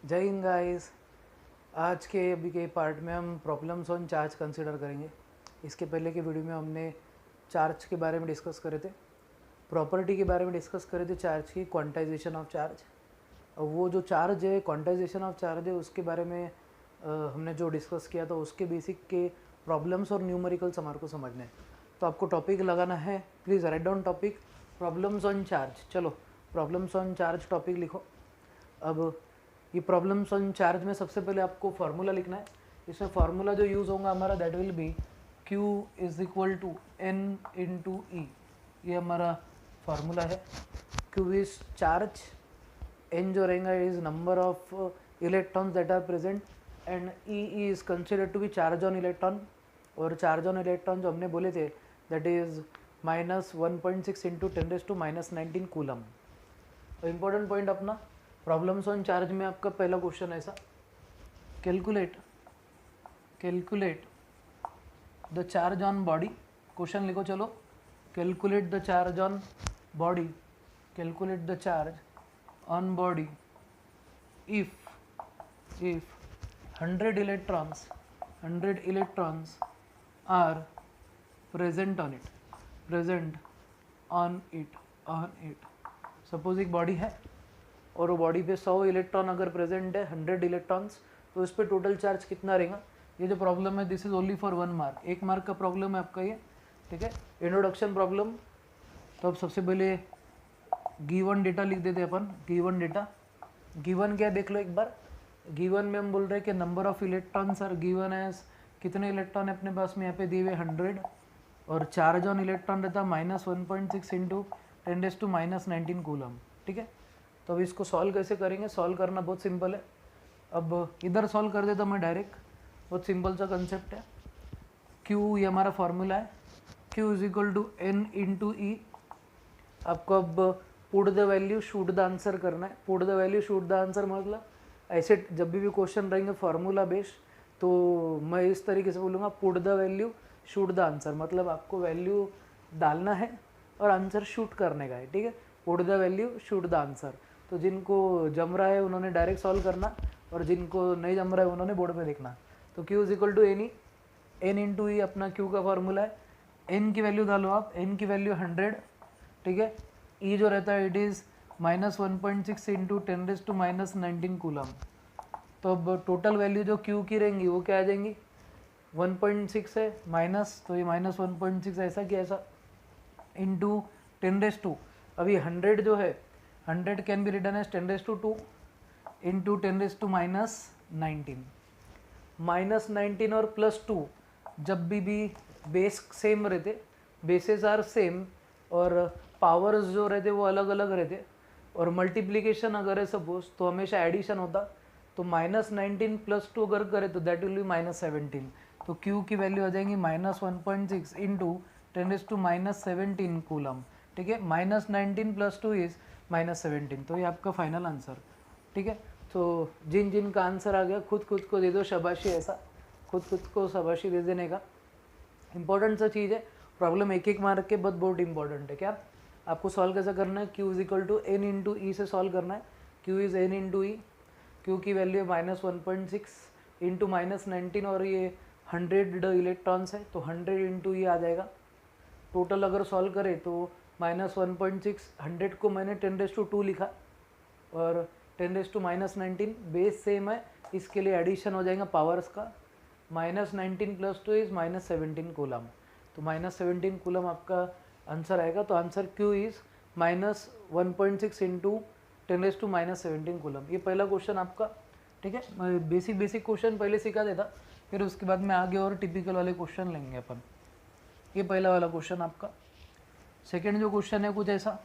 जय हिंद गाइस। आज के अभी के पार्ट में हम प्रॉब्लम्स ऑन चार्ज कंसीडर करेंगे। इसके पहले के वीडियो में हमने चार्ज के बारे में डिस्कस करे थे, प्रॉपर्टी के बारे में डिस्कस करे थे, चार्ज की क्वांटाइजेशन ऑफ चार्ज। और वो जो चार्ज है, क्वांटाइजेशन ऑफ चार्ज है, उसके बारे में हमने जो डिस्कस किया था उसके बेसिक के प्रॉब्लम्स और न्यूमेरिकल्स हमारे को समझने हैं। तो आपको टॉपिक लगाना है, please write down topic problems on charge. चलो प्रॉब्लम्स ऑन चार्ज टॉपिक लिखो। अब ये प्रॉब्लम्स ऑन चार्ज में सबसे पहले आपको फार्मूला लिखना है। इसमें फार्मूला जो यूज़ होगा हमारा that will be Q is equal to N into ई। ये हमारा फार्मूला है। Q इज चार्ज, N जो रहेगा is number of electrons that are present and E is considered to be charge on electron. और charge on electron जो हमने बोले थे दैट इज -1.6 इंटू 10⁻⁻19 कूलम। तो इम्पोर्टेंट पॉइंट अपना प्रॉब्लम्स ऑन चार्ज में आपका पहला क्वेश्चन ऐसा, calculate the charge on body. Question लिखो चलो, calculate the charge on body, calculate the charge on body if 100 electrons are present on it. Suppose एक body है और वो बॉडी पे 100 इलेक्ट्रॉन अगर प्रेजेंट है, 100 इलेक्ट्रॉन्स, तो इस पर टोटल चार्ज कितना रहेगा। ये जो प्रॉब्लम है this is only for 1 mark, 1 mark का प्रॉब्लम है आपका ये, ठीक है। Introduction problem. तो अब सबसे पहले गिवन डेटा लिख देते अपन। गिवन डेटा, गिवन क्या देख लो एक बार। गिवन में हम बोल रहे हैं कि number of electrons are given as, कितने इलेक्ट्रॉन है अपने पास में यहाँ पे दिए हुए 100, और चार्ज ऑन इलेक्ट्रॉन रहता -1.6 इंटू 10⁻⁻19 कूलम, ठीक है। तो अब इसको सॉल्व कैसे करेंगे, सॉल्व करना बहुत सिंपल है। अब इधर सॉल्व कर देता मैं डायरेक्ट, बहुत सिंपल सा कंसेप्ट है। Q ये हमारा फॉर्मूला है, Q is equal to N into E. आपको अब put the value shoot the answer करना है। Put the value shoot the answer मतलब ऐसे जब भी क्वेश्चन रहेंगे फार्मूला बेस्ड, तो मैं इस तरीके से बोलूँगा put the value shoot the answer, मतलब आपको वैल्यू डालना है और आंसर शूट करने का है, ठीक है। Put the value shoot the answer. तो जिनको जम रहा है उन्होंने डायरेक्ट सॉल्व करना, और जिनको नहीं जम रहा है उन्होंने बोर्ड पे देखना। तो Q is equal to N into E अपना Q का फॉर्मूला है। N की वैल्यू डालो आप, N की वैल्यू 100, ठीक है। E जो रहता है इट इज़ -1.6 इंटू 10⁻⁻19 कूलम। तो अब टोटल वैल्यू जो Q की रहेंगी वो क्या आ जाएंगी, 1.6 है माइनस, तो ये -1.6 ऐसा कि ऐसा इंटू 10⁻²। अभी 100 जो है 100 can be written as 10⁻² into 10⁻⁻19। -19 और +2 जब भी बेस सेम रहते, बेसेस आर सेम और पावर्स जो रहते वो अलग अलग रहते, और मल्टीप्लिकेशन अगर है सपोज तो हमेशा एडिशन होता। तो -19 +2 अगर करे तो दैट विल बी -17। तो Q की वैल्यू आ जाएंगी -1.6 इंटू 10⁻⁻17 कूलम, ठीक है। -19 +2 इज -17। तो ये आपका फाइनल आंसर, ठीक है। तो जिन जिन का आंसर आ गया खुद को दे दो शाबाशी, ऐसा खुद को शाबाशी दे देने का। इंपॉर्टेंट सा चीज़ है, प्रॉब्लम एक एक मार्क के बाद बहुत इंपॉर्टेंट है। क्या आपको सॉल्व कैसे करना है, Q is equal to N into E से सॉल्व करना है। Q is N into E, Q की वैल्यू -1.6 इंटू -19 और ये 100 इलेक्ट्रॉन्स है तो 100 इंटू ई आ जाएगा। टोटल अगर सॉल्व करें तो -1.6, 100 को मैंने 10⁻² लिखा और 10⁻⁻19 बेस सेम है, इसके लिए एडिशन हो जाएगा पावर्स का। -19 +2 इज -17 कूलम। तो -17 कूलम आपका आंसर आएगा। तो answer Q is -1.6 into 10⁻⁻17 coulomb. ये पहला क्वेश्चन आपका, ठीक है। मैं बेसिक क्वेश्चन पहले सिखा देता, फिर उसके बाद में आगे और टिपिकल वाले क्वेश्चन लेंगे अपन। ये पहला वाला क्वेश्चन आपका। सेकेंड जो क्वेश्चन है कुछ ऐसा,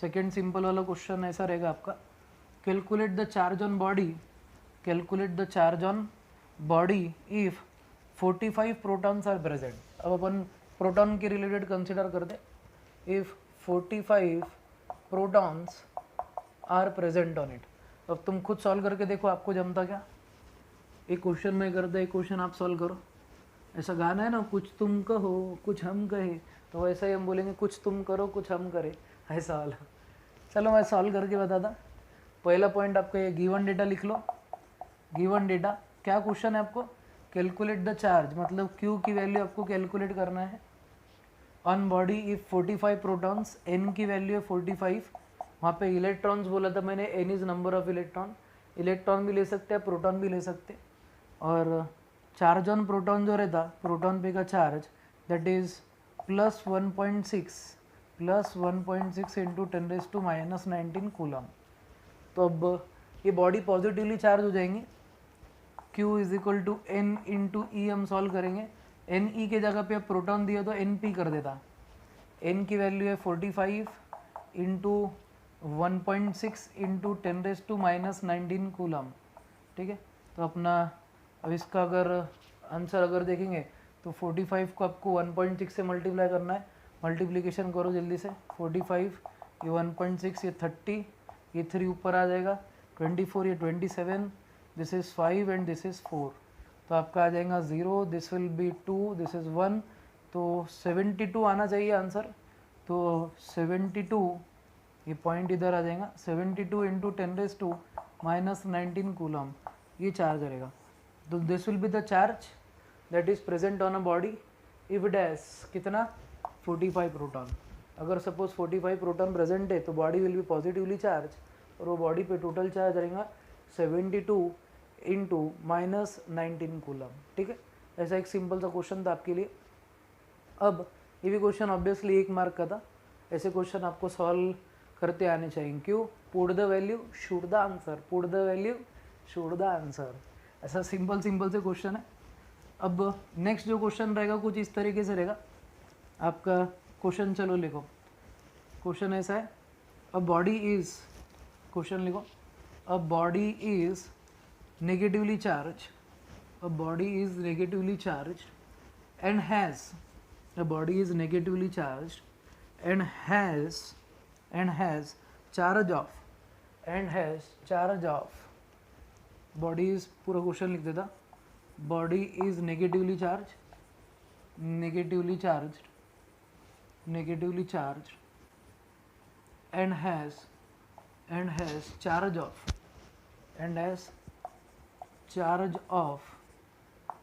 सेकेंड सिंपल वाला क्वेश्चन ऐसा रहेगा आपका, calculate the charge on body, calculate the charge on body if 45 protons are present. अब अपन प्रोटॉन के रिलेटेड कंसिडर करते, if 45 protons are present on it. अब तुम खुद सॉल्व करके देखो आपको जमता क्या। एक क्वेश्चन मैं करता, एक क्वेश्चन आप सॉल्व करो। ऐसा गाना है ना, कुछ तुम कहो कुछ हम कहे, तो वैसा ही हम बोलेंगे कुछ तुम करो कुछ हम करें, ऐसा वाला। चलो मैं सॉल्व करके बताता। पहला पॉइंट आपका ये गिवन डेटा लिख लो। गिवन डेटा क्या क्वेश्चन है आपको, कैलकुलेट द चार्ज, मतलब क्यू की वैल्यू आपको कैलकुलेट करना है on body if 45 protons, N की वैल्यू है 45, वहाँ पे इलेक्ट्रॉन्स बोला था मैंने, N is number of electron, electron भी ले सकते हैं प्रोटॉन भी ले सकते हैं, और चार्ज ऑन प्रोटॉन जो रहता प्रोटॉन पे का charge that is +1.6 into 10⁻⁻19 coulomb. तो अब ये बॉडी पॉजिटिवली चार्ज हो जाएंगी, Q is equal to n into e हम सॉल्व करेंगे, एन ई के जगह पे अब प्रोटॉन दिया तो एन पी कर देता, एन की वैल्यू है 45 इंटू 1.6 इंटू 10⁻⁻19 कूलम, ठीक है। तो अपना अब इसका अगर आंसर अगर देखेंगे तो 45 को आपको 1.6 से मल्टीप्लाई करना है, मल्टीप्लिकेशन करो जल्दी से, 45 ये 1.6 ये 30, ये 3 ऊपर आ जाएगा, 24 ये 27, this is 5 and this is 4, तो आपका आ जाएगा 0, this will be 2, this is 1, तो 72 आना चाहिए आंसर। तो 72 ये पॉइंट इधर आ जाएगा, 72 इंटू 10⁻⁻19 कूलम ये चार्ज रहेगा। तो this will be the charge that is present on a body if it has कितना 45 प्रोटॉन। अगर सपोज 45 प्रोटॉन प्रेजेंट है तो body will be positively charge, और वो बॉडी पे टोटल चार्ज रहेगा 72 इंटू -19 कूलम, ठीक है। ऐसा एक सिंपल सा क्वेश्चन था आपके लिए। अब ये भी क्वेश्चन ऑब्वियसली 1 मार्क का था, ऐसे क्वेश्चन आपको सॉल्व करते आने चाहिए। क्यों, put the value shoot the answer, put the value shoot the answer, ऐसा सिंपल से क्वेश्चन है। अब नेक्स्ट जो क्वेश्चन रहेगा कुछ इस तरीके से रहेगा आपका क्वेश्चन, चलो लिखो। क्वेश्चन ऐसा है, अ बॉडी इज, क्वेश्चन लिखो, a body is negatively charge, a body is negatively charge and has, a body is negatively charged and has charge of body is, पूरा क्वेश्चन लिख देता, body is negatively charged and has charge of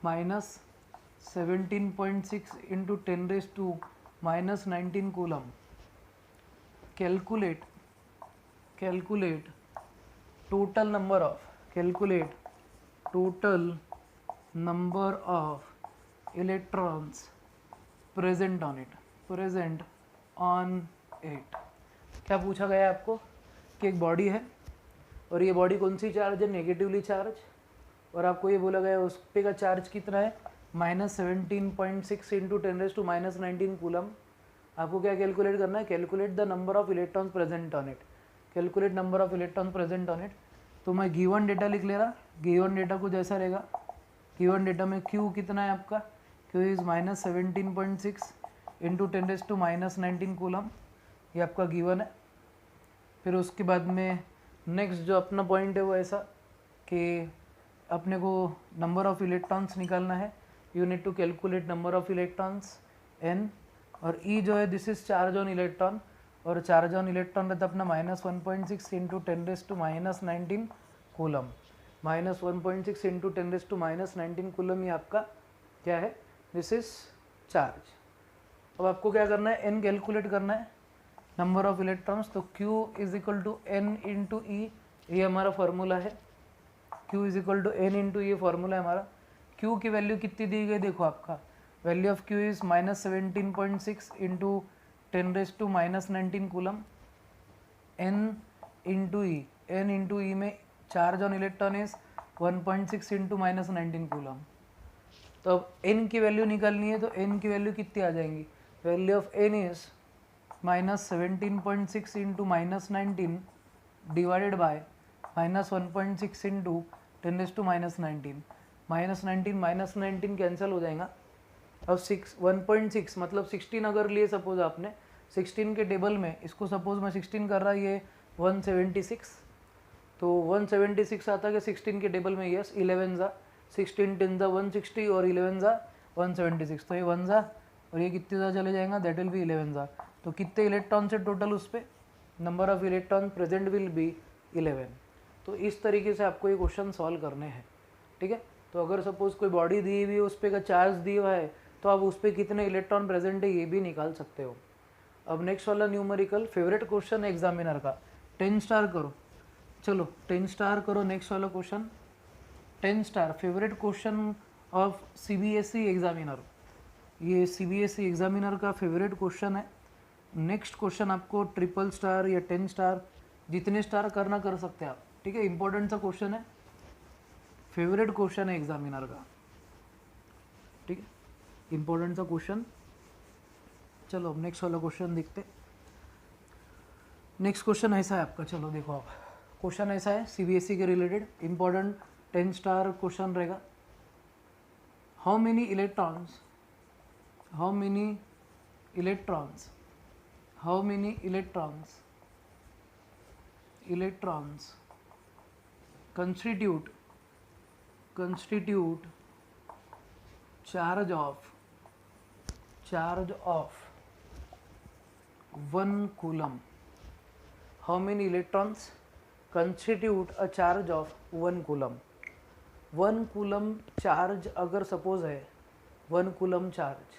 -17.6 into 10⁻⁻19 coulomb. calculate total number of electrons present on it। क्या पूछा गया है आपको कि एक बॉडी है और ये बॉडी कौन सी चार्ज है, नेगेटिवली चार्ज, और आपको ये बोला गया उस पे का चार्ज कितना है -17.6 इंटू 10⁻⁻19 कूलम। आपको क्या कैलकुलेट करना है, calculate the number of electrons present on it, calculate number of electrons present on it. तो मैं गिवन डेटा लिख ले रहा, गिवन डेटा कुछ ऐसा रहेगा, गिवन डेटा में Q कितना है आपका, Q इज़ -17.6 इंटू 10⁻⁻19 कूलम, ये आपका गिवन है। फिर उसके बाद में नेक्स्ट जो अपना पॉइंट है वो ऐसा कि अपने को नंबर ऑफ इलेक्ट्रॉन्स निकालना है, you need to calculate number of electrons n, और E जो है this is charge on electron, और चार्ज ऑन इलेक्ट्रॉन रहता अपना -1.6 इंटू 10⁻⁻19 कूलम, -1.6 इंटू 10⁻⁻19 कूलम ये आपका क्या है, दिस इज चार्ज। अब आपको क्या करना है, n कैलकुलेट करना है, नंबर ऑफ इलेक्ट्रॉन्स, तो Q is equal to n into ई, ये हमारा फार्मूला है, Q is equal to n into ये फार्मूला है हमारा। Q की वैल्यू कितनी दी गई, देखो आपका value of Q is -17.6 into 10⁻⁻19 coulomb, n into e, n into e में charge on electron is 1.6 into -19 coulomb. तो अब n की वैल्यू निकालनी है, तो n की वैल्यू कितनी आ जाएंगी, value of n is -17.6 into -19 divided by -1.6 into 10⁻⁻19, -19 cancel हो जाएगा। अब 1.6 मतलब 16 अगर लिए सपोज आपने, 16 के टेबल में इसको सपोज मैं 16 कर रहा, ये 176, तो 176 आता है कि 16 के टेबल में, यस 11 जा 16 10 जा 160 और 11 जा 176, तो ये 1 जा और ये कितने जा चले जाएगा, दैट विल बी 11 जा। तो कितने इलेक्ट्रॉन से टोटल उस पर, number of electron present will be 11। तो इस तरीके से आपको ये क्वेश्चन सॉल्व करने हैं, ठीक है। तो अगर सपोज कोई बॉडी दी हुई है, उस पर का चार्ज दिया हुआ है, तो आप उस पर कितने इलेक्ट्रॉन प्रेजेंट है ये भी निकाल सकते हो। अब नेक्स्ट वाला न्यूमेरिकल फेवरेट क्वेश्चन है एग्जामिनर का, 10 स्टार करो, चलो 10 स्टार करो। नेक्स्ट वाला question 10 star favourite question of CBSE examiner, ये CBSE एग्जामिनर का फेवरेट क्वेश्चन है। नेक्स्ट क्वेश्चन आपको ट्रिपल स्टार या 10 स्टार जितने स्टार करना कर सकते हैं आप, ठीक है। इंपॉर्टेंट सा क्वेश्चन है, फेवरेट क्वेश्चन है एग्जामिनर का, ठीक है, इंपॉर्टेंट सा क्वेश्चन। चलो अब नेक्स्ट वाला क्वेश्चन देखते। नेक्स्ट क्वेश्चन ऐसा है आपका, चलो देखो आप, क्वेश्चन ऐसा है CBSE के रिलेटेड, इंपॉर्टेंट 10 स्टार क्वेश्चन रहेगा। How many electrons constitute charge of 1 coulomb? How many electrons constitute a charge of 1 coulomb? 1 coulomb charge अगर सपोज है 1 coulomb चार्ज,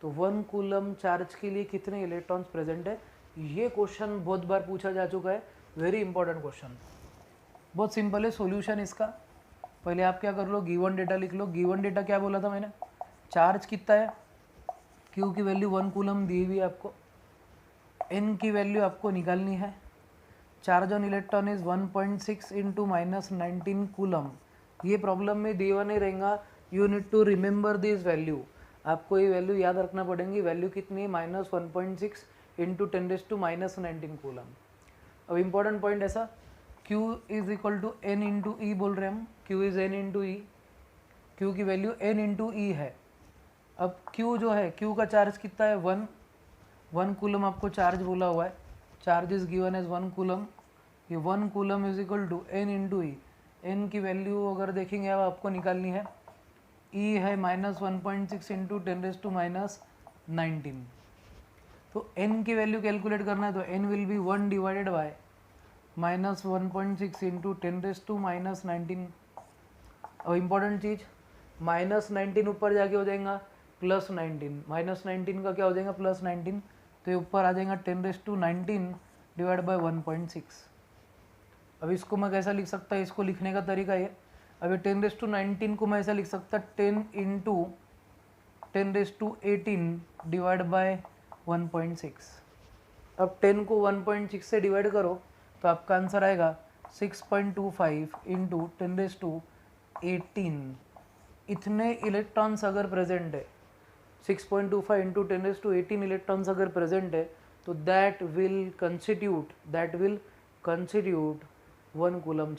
तो 1 coulomb चार्ज के लिए कितने इलेक्ट्रॉन्स प्रेजेंट है? ये क्वेश्चन बहुत बार पूछा जा चुका है, वेरी इंपॉर्टेंट क्वेश्चन। बहुत सिंपल है सॉल्यूशन इसका। पहले आप क्या कर लो, गिवन डेटा लिख लो। गिवन डेटा क्या बोला था मैंने, चार्ज कितना है, Q की वैल्यू 1 कूलम दी हुई है आपको, N की वैल्यू आपको निकालनी है। Charge on electron is 1.6 into -19 coulomb. ये प्रॉब्लम में दिया नहीं रहेगा, you need to remember this value, आपको ये वैल्यू याद रखना पड़ेगी। वैल्यू कितनी है, -1.6 इंटू 10⁻⁻19 कूलम। अब इम्पॉर्टेंट पॉइंट ऐसा, Q is equal to N into e बोल रहे हैं हम, Q is N into E, Q की वैल्यू N इंटू ई है। अब Q जो है, Q का चार्ज कितना है, 1 कूलम आपको चार्ज बोला हुआ है, charge is given as 1 coulomb. ये 1 coulomb is equal to N into e, N की वैल्यू अगर देखेंगे अब आपको निकालनी है, E है -1.6 इंटू 10⁻⁻19। तो N की वैल्यू कैलकुलेट करना है, तो N will be 1 divided by -1.6 into 10⁻⁻19। अब इम्पॉर्टेंट चीज़, -19 ऊपर जाके हो जाएगा +19, -19 का क्या हो जाएगा +19, तो ये ऊपर आ जाएगा 10⁻19 डिवाइड बाय 1.6। अब इसको मैं कैसा लिख सकता है, इसको लिखने का तरीका ये, अभी 10⁻19 को मैं ऐसा लिख सकता 10 इंटू 10⁻18 डिवाइड बाय 1.6। अब 10 को 1.6 से डिवाइड करो तो आपका आंसर आएगा 6.25 इंटू 10⁻18। इतने इलेक्ट्रॉन्स अगर प्रेजेंट है, 6.25 इंटू 10⁻18 इलेक्ट्रॉन्स अगर प्रेजेंट है, तो that will constitute 1 coulomb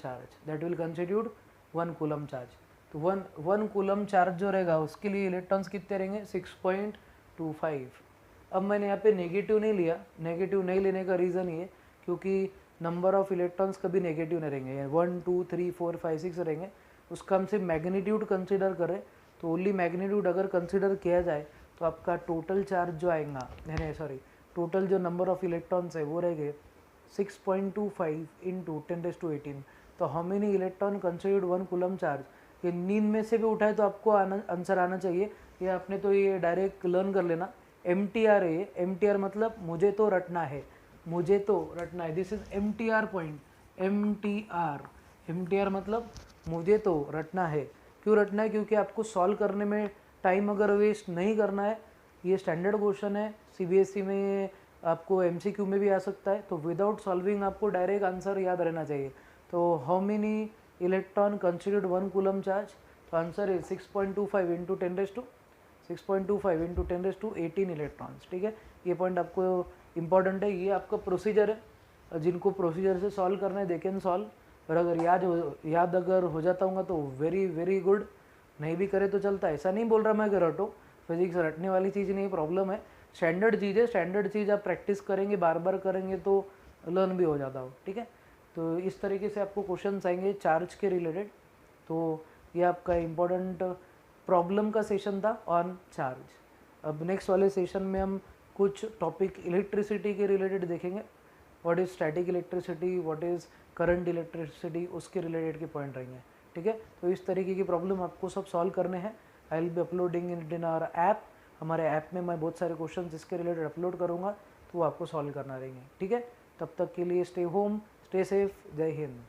charge, तो 1 कूलम चार्ज जो रहेगा उसके लिए इलेक्ट्रॉन्स कितने रहेंगे, 6.25। अब मैंने यहाँ पे नेगेटिव नहीं लिया, नेगेटिव नहीं लेने का रीज़न ये, क्योंकि नंबर ऑफ इलेक्ट्रॉन्स कभी नेगेटिव नहीं रहेंगे, 1 2 3 4 5 6 रहेंगे, उसका हम सिर्फ मैग्नीट्यूड कंसिडर करें, तो ओनली मैग्नीट्यूड अगर कंसिडर किया जाए तो आपका टोटल चार्ज जो आएगा, नहीं सॉरी, टोटल जो नंबर ऑफ इलेक्ट्रॉन्स है वो रहेंगे 6.25 इंटू 10⁻18। तो how many electron considered 1 coulomb charge, ये नींद में से भी उठाए तो आपको आंसर आना चाहिए, ये आपने तो ये डायरेक्ट लर्न कर लेना। MTR है, MTR मतलब मुझे तो रटना है, this is MTR point, MTR मतलब मुझे तो रटना है। क्यों रटना है, क्योंकि आपको सॉल्व करने में टाइम अगर वेस्ट नहीं करना है, ये स्टैंडर्ड क्वेश्चन है, CBSE में आपको MCQ में भी आ सकता है, तो विदाउट सॉल्विंग आपको डायरेक्ट आंसर याद रहना चाहिए। तो how many electron considered 1 coulomb charge, तो आंसर है 6.25 इंटू 10⁻18 इलेक्ट्रॉन्स, ठीक है। ये पॉइंट आपको इम्पॉर्टेंट है, ये आपका प्रोसीजर है, जिनको प्रोसीजर से सॉल्व करना है दे कैन सॉल्व, और अगर याद अगर हो जाता हूँ तो वेरी वेरी गुड, नहीं भी करे तो चलता है, ऐसा नहीं बोल रहा मैं कि रटो, फिजिक्स रटने वाली चीज़ नहीं, प्रॉब्लम है, स्टैंडर्ड चीज़ है, स्टैंडर्ड चीज़ आप प्रैक्टिस करेंगे, बार बार करेंगे तो लर्न भी हो जाता हो, ठीक है। तो इस तरीके से आपको क्वेश्चन आएंगे चार्ज के रिलेटेड। तो ये आपका इम्पोर्टेंट प्रॉब्लम का सेशन था ऑन चार्ज। अब नेक्स्ट वाले सेशन में हम कुछ टॉपिक इलेक्ट्रिसिटी के रिलेटेड देखेंगे, what is static electricity, what is current electricity उसके रिलेटेड के पॉइंट रहेंगे, ठीक है। तो इस तरीके की प्रॉब्लम आपको सब सॉल्व करने हैं। I will be uploading it in our app. हमारे ऐप में मैं बहुत सारे क्वेश्चन इसके रिलेटेड अपलोड करूँगा, तो वो आपको सॉल्व करना रहेंगे, ठीक है। तब तक के लिए स्टे होम, स्टे सेफ, जय हिंद।